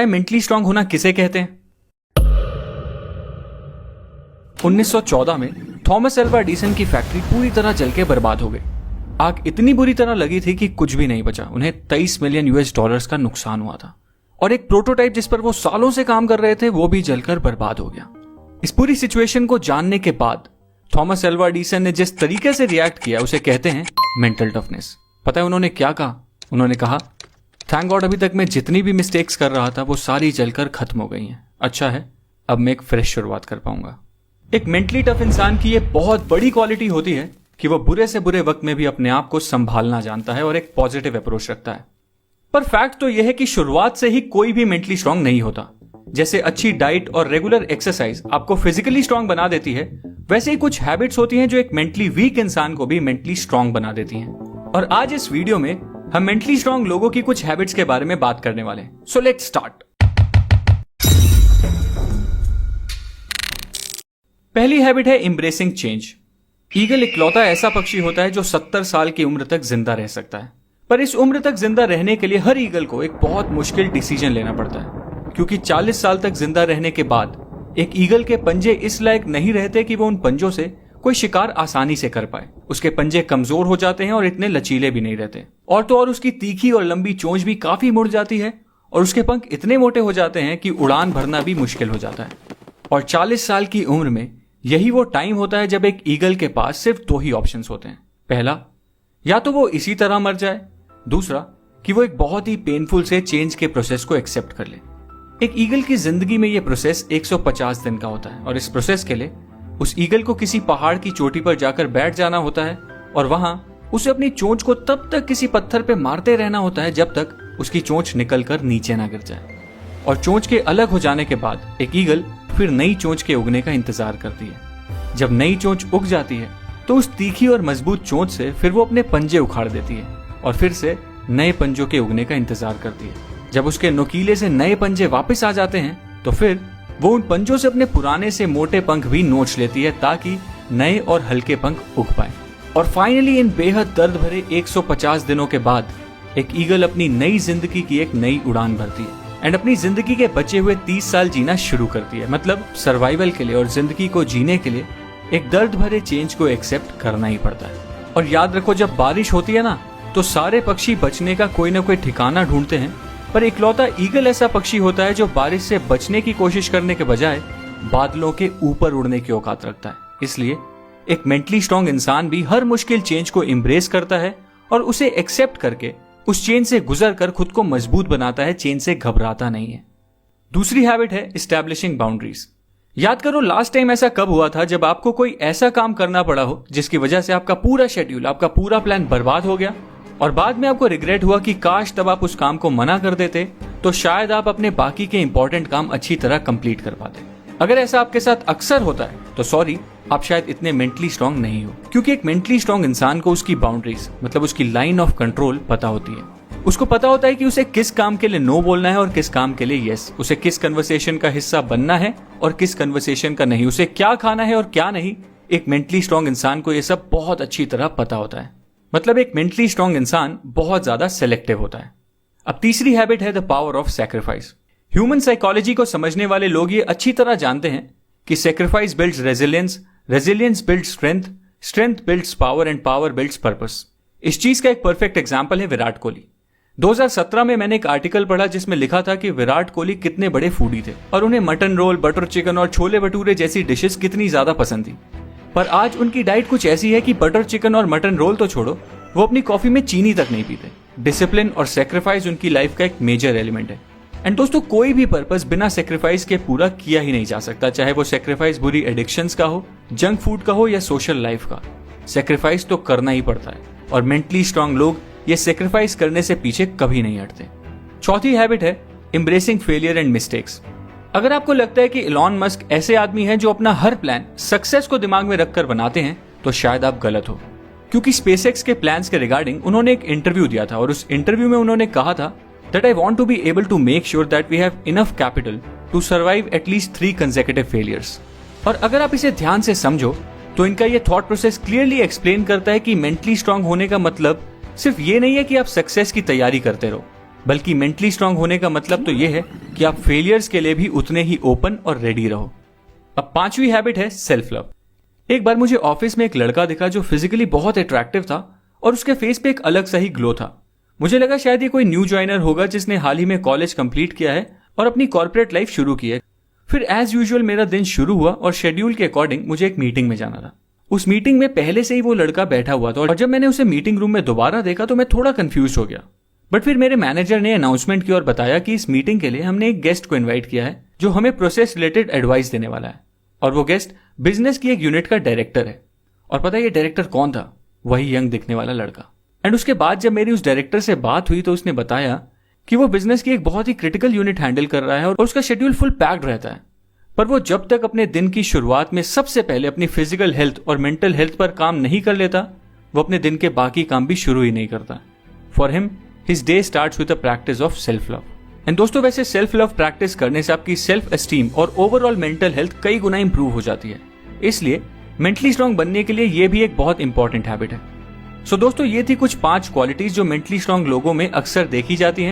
Mentally strong होना किसे कहते हैं? 1914 में थॉमस एल्वा एडिसन की फैक्ट्री पूरी तरह जल के बर्बाद हो गई। आग इतनी बुरी तरह लगी थी कि कुछ भी नहीं बचा। उन्हें 23 मिलियन यूएस डॉलर्स का नुकसान हुआ था और एक प्रोटोटाइप जिस पर वो सालों से काम कर रहे थे वो भी जलकर बर्बाद हो गया। इस पूरी सिचुएशन को जानने के बाद थॉमस एल्वा एडिसन ने जिस तरीके से रिएक्ट किया उसे कहते हैं मेंटल टफनेस। पता है उन्होंने क्या कहा? उन्होंने कहा, थैंक गॉड अभी तक मैं जितनी भी मिस्टेक्स कर रहा था वो सारी जलकर खत्म हो गई हैं। अच्छा है, अब मैं एक फ्रेश शुरुआत कर पाऊंगा। एक मेंटली टफ इंसान की ये बहुत बड़ी क्वालिटी होती है कि वो बुरे से बुरे वक्त में भी अपने आप को संभालना जानता है और एक पॉजिटिव अप्रोच रखता है। पर फैक्ट तो यह है कि शुरुआत से ही कोई भी मेंटली स्ट्रांग नहीं होता। जैसे अच्छी डाइट और रेगुलर एक्सरसाइज आपको फिजिकली स्ट्रांग बना देती है, वैसे ही कुछ हैबिट्स होती हैं जो एक मेंटली वीक इंसान को भी मेंटली स्ट्रांग बना देती हैं। और आज इस वीडियो में हम मेंटली स्ट्रांग लोगों की कुछ हैबिट्स के बारे में बात करने वाले हैं। So let's start. पहली हैबिट है एम्ब्रेसिंग चेंज। ईगल इकलौता ऐसा पक्षी होता है जो 70 साल की उम्र तक जिंदा रह सकता है। पर इस उम्र तक जिंदा रहने के लिए हर ईगल को एक बहुत मुश्किल डिसीजन लेना पड़ता है, क्योंकि 40 साल तक जिंदा रहने के बाद एक ईगल के पंजे इस लायक नहीं रहते कि वो उन पंजों से कोई शिकार आसानी से कर पाए। उसके पंजे कमजोर हो जाते हैं और इतने लचीले भी नहीं रहते। और तो और उसकी तीखी और लंबी चोंच भी काफी मुड़ जाती है और उसके पंख इतने मोटे हो जाते हैं कि उड़ान भरना भी मुश्किल हो जाता है। और 40 साल की उम्र में यही वो टाइम होता है जब एक ईगल के पास सिर्फ 2 ही ऑप्शंस होते हैं। पहला, या तो वो इसी तरह मर जाए, दूसरा कि वो एक बहुत ही पेनफुल से चेंज के प्रोसेस को एक्सेप्ट कर ले। एक ईगल की जिंदगी में यह प्रोसेस 150 दिन का होता है और इस प्रोसेस के लिए उस ईगल को किसी पहाड़ की चोटी पर जाकर बैठ जाना होता है और वहां उसे अपनी चोंच को तब तक किसी पत्थर पे मारते रहना होता है जब तक उसकी चोंच निकलकर नीचे ना गिर जाए। और चोंच के अलग हो जाने के बाद एक ईगल फिर नई चोंच के उगने का इंतजार करती है। जब नई चोंच उग जाती है तो उस तीखी और मजबूत चोंच से फिर वो अपने पंजे उखाड़ देती है और फिर से नए पंजों के उगने का इंतजार करती है। जब उसके नुकीले से नए पंजे वापस आ जाते हैं तो फिर वो उन पंजों से अपने पुराने से मोटे पंख भी नोच लेती है ताकि नए और हल्के पंख उग पाए। और फाइनली इन बेहद दर्द भरे 150 दिनों के बाद एक ईगल अपनी नई जिंदगी की एक नई उड़ान भरती है एंड अपनी जिंदगी के बचे हुए 30 साल जीना शुरू करती है। मतलब सर्वाइवल के लिए और जिंदगी को जीने के लिए एक दर्द भरे चेंज को एक्सेप्ट करना ही पड़ता है। और याद रखो, जब बारिश होती है ना तो सारे पक्षी बचने का कोई ना कोई ठिकाना ढूंढते हैं, पर इकलौता ईगल ऐसा पक्षी होता है जो बारिश से बचने की कोशिश करने के बजाय बादलों के ऊपर उड़ने की औकात रखता है। इसलिए एक मेंटली स्ट्रांग इंसान भी हर मुश्किल चेंज को एम्ब्रेस करता है और उसे एक्सेप्ट करके उस चेंज से गुजर कर खुद को मजबूत बनाता है, चेंज से घबराता नहीं है। दूसरी हैबिट है एस्टैब्लिशिंग बाउंड्रीज। याद करो लास्ट टाइम ऐसा कब हुआ था जब आपको कोई ऐसा काम करना पड़ा हो जिसकी वजह से आपका पूरा शेड्यूल, आपका पूरा प्लान बर्बाद हो गया और बाद में आपको रिग्रेट हुआ कि काश तब आप उस काम को मना कर देते तो शायद आप अपने बाकी के इंपॉर्टेंट काम अच्छी तरह कंप्लीट कर पाते। अगर ऐसा आपके साथ अक्सर होता है तो सॉरी, आप शायद इतने मेंटली स्ट्रांग नहीं हो, क्योंकि एक मेंटली स्ट्रांग इंसान को उसकी बाउंड्रीज मतलब उसकी लाइन ऑफ कंट्रोल पता होती है। उसको पता होता है कि उसे किस काम के लिए नो बोलना है और किस काम के लिए यस, उसे किस कन्वर्सेशन का हिस्सा बनना है और किस कन्वर्सेशन का नहीं, उसे क्या खाना है और क्या नहीं। एक मेंटली स्ट्रांग इंसान को यह सब बहुत अच्छी तरह पता होता है। मतलब एक मेंटली स्ट्रांग इंसान बहुत ज्यादा सेलेक्टिव होता है। अब तीसरी हैबिट है the power of sacrifice. Human psychology को समझने वाले लोग ये अच्छी तरह जानते हैं कि sacrifice builds resilience, resilience builds strength, strength builds power and power builds purpose. इस चीज का एक परफेक्ट एग्जांपल है विराट कोहली। 2017 में मैंने एक आर्टिकल पढ़ा जिसमें लिखा था कि विराट कोहली कितने बड़े फूडी थे और उन्हें मटन रोल, बटर चिकन और छोले भटूरे जैसी डिशेस कितनी ज्यादा पसंद थी। पर आज उनकी डाइट कुछ ऐसी है कि बटर चिकन और मटन रोल तो छोड़ो, वो अपनी कॉफी में चीनी तक नहीं पीते। डिसिप्लिन और सैक्रिफाइस उनकी लाइफ का एक मेजर एलिमेंट है। एंड दोस्तों, कोई भी पर्पस बिना सैक्रिफाइस के पूरा किया ही नहीं जा सकता, चाहे वो सैक्रिफाइस बुरी एडिक्शंस का हो, जंक फूड का हो या सोशल लाइफ का। सैक्रिफाइस तो करना ही पड़ता है और मेंटली स्ट्रांग लोग ये सैक्रिफाइस करने से पीछे कभी नहीं हटते। चौथी हैबिट है एम्ब्रेसिंग फेलियर एंड मिस्टेक्स। अगर आपको लगता है कि इलॉन मस्क ऐसे आदमी हैं जो अपना हर प्लान सक्सेस को दिमाग में रखकर बनाते हैं, तो शायद आप गलत हो, क्योंकि स्पेसएक्स के प्लान्स के रिगार्डिंग उन्होंने एक इंटरव्यू दिया था और उस इंटरव्यू में उन्होंने कहा था that I want to be able to make sure that we have enough capital to survive at least 3 consecutive failures। और अगर आप इसे ध्यान से समझो तो इनका ये थॉट प्रोसेस क्लियरली एक्सप्लेन करता है कि मेंटली स्ट्रांग होने का मतलब सिर्फ ये नहीं है कि आप सक्सेस की तैयारी करते रहो, बल्कि मेंटली स्ट्रांग होने का मतलब तो यह है कि आप फेलियर्स के लिए भी उतने ही ओपन और रेडी रहो। अब 5वीं हैबिट है सेल्फ लव। एक बार मुझे ऑफिस में एक लड़का दिखा जो फिजिकली बहुत अट्रैक्टिव था और उसके फेस पे एक अलग सा ही ग्लो था। मुझे लगा शायद ये कोई न्यू ज्वाइनर होगा जिसने हाल ही में कॉलेज कंप्लीट किया है और अपनी कॉर्पोरेट लाइफ शुरू की है। फिर एज यूजुअल मेरा दिन शुरू हुआ और शेड्यूल के अकॉर्डिंग मुझे एक मीटिंग में जाना था। उस मीटिंग में पहले से ही वो लड़का बैठा हुआ था और जब मैंने उसे मीटिंग रूम में दोबारा देखा तो मैं थोड़ा कंफ्यूज हो गया। बट फिर मेरे मैनेजर ने अनाउंसमेंट की और बताया कि इस मीटिंग के लिए हमने एक गेस्ट को इन्वाइट किया है जो हमें प्रोसेस रिलेटेड एडवाइस देने वाला है, और वो गेस्ट बिजनेस की एक यूनिट का डायरेक्टर है। और पता है ये डायरेक्टर कौन था? वही यंग दिखने वाला लड़का। एंड उसके बाद जब मेरी उस डायरेक्टर से बात हुई तो उसने बताया कि वो बिजनेस की एक बहुत ही क्रिटिकल यूनिट हैंडल कर रहा है और उसका शेड्यूल फुल पैक्ड रहता है, पर वो जब तक अपने दिन की शुरुआत में सबसे पहले अपनी फिजिकल हेल्थ और मेंटल हेल्थ पर काम नहीं कर लेता, वो अपने दिन के बाकी काम भी शुरू ही नहीं करता। For him his day starts with a practice of self love. And दोस्तों, वैसे सेल्फ लव प्रैक्टिस करने से आपकी सेल्फ एस्टीम और ओवरऑल मेंटल हेल्थ कई गुना इंप्रूव हो जाती है। इसलिए मेंटली स्ट्रांग बनने के लिए ये भी एक बहुत इंपॉर्टेंट हैबिट है। सो दोस्तों, ये थी कुछ 5 क्वालिटीज जो मेंटली स्ट्रांग लोगों में अक्सर देखी जाती हैं।